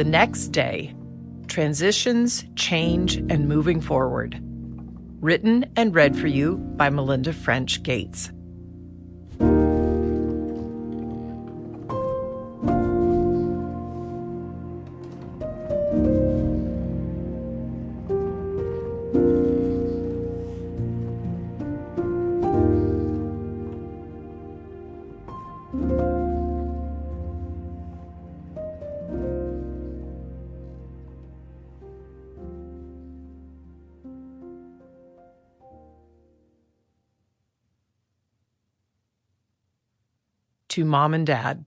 The Next Day: Transitions, Change, and Moving Forward. Written and read for you by Melinda French Gates. To Mom and Dad.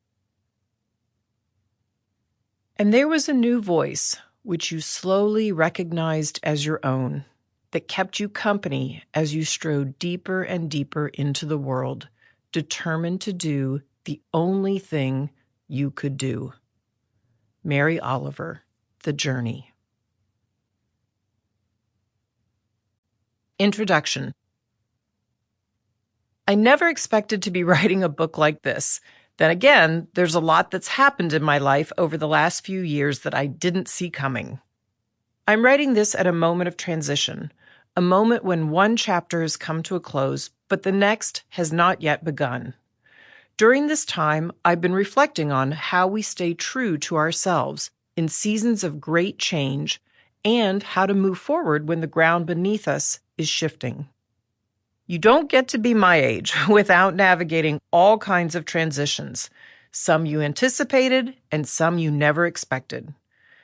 And there was a new voice, which you slowly recognized as your own, that kept you company as you strode deeper and deeper into the world, determined to do the only thing you could do. Mary Oliver, The Journey. Introduction. I never expected to be writing a book like this. Then again, there's a lot that's happened in my life over the last few years that I didn't see coming. I'm writing this at a moment of transition, a moment when one chapter has come to a close, but the next has not yet begun. During this time, I've been reflecting on how we stay true to ourselves in seasons of great change and how to move forward when the ground beneath us is shifting. You don't get to be my age without navigating all kinds of transitions. Some you anticipated and some you never expected.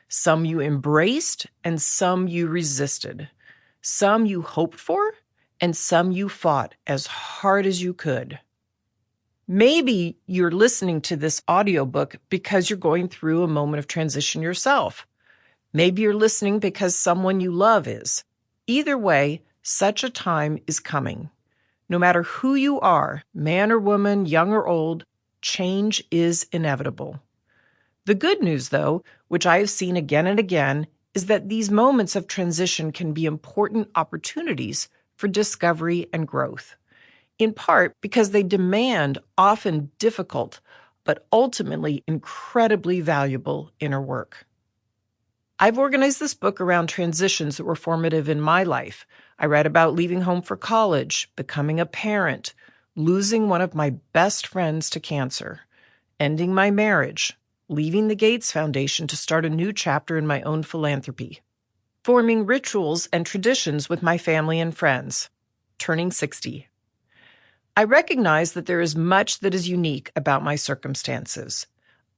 Some you embraced and some you resisted. Some you hoped for and some you fought as hard as you could. Maybe you're listening to this audiobook because you're going through a moment of transition yourself. Maybe you're listening because someone you love is. Either way, such a time is coming. No matter who you are, man or woman, young or old, change is inevitable. The good news, though, which I have seen again and again, is that these moments of transition can be important opportunities for discovery and growth, in part because they demand often difficult, but ultimately incredibly valuable inner work. I've organized this book around transitions that were formative in my life. I read about leaving home for college, becoming a parent, losing one of my best friends to cancer, ending my marriage, leaving the Gates Foundation to start a new chapter in my own philanthropy, forming rituals and traditions with my family and friends, turning 60. I recognize that there is much that is unique about my circumstances.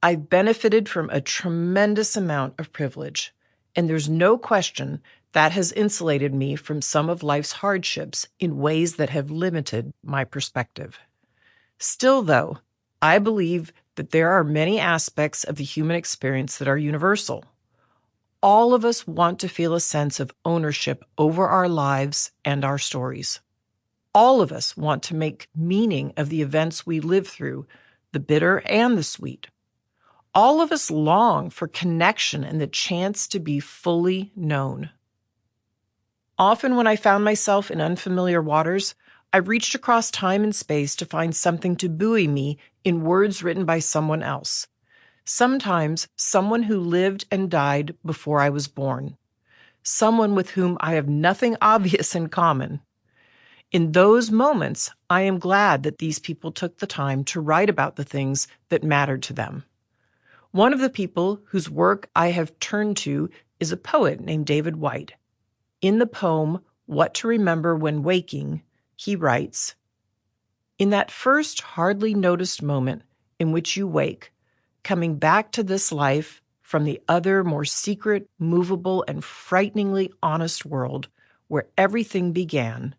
I've benefited from a tremendous amount of privilege, and there's no question that has insulated me from some of life's hardships in ways that have limited my perspective. Still, though, I believe that there are many aspects of the human experience that are universal. All of us want to feel a sense of ownership over our lives and our stories. All of us want to make meaning of the events we live through, the bitter and the sweet. All of us long for connection and the chance to be fully known. Often when I found myself in unfamiliar waters, I reached across time and space to find something to buoy me in words written by someone else. Sometimes someone who lived and died before I was born. Someone with whom I have nothing obvious in common. In those moments, I am glad that these people took the time to write about the things that mattered to them. One of the people whose work I have turned to is a poet named David Whyte. In the poem, What to Remember When Waking, he writes, "In that first hardly noticed moment in which you wake, coming back to this life from the other more secret, movable, and frighteningly honest world where everything began,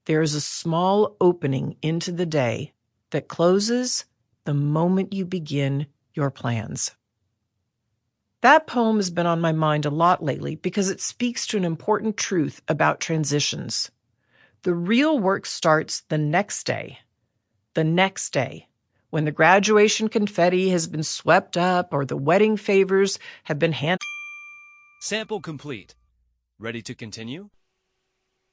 there is a small opening into the day that closes the moment you begin your plans." That poem has been on my mind a lot lately because it speaks to an important truth about transitions. The real work starts the next day, when the graduation confetti has been swept up or the wedding favors have been handed. Sample complete. Ready to continue?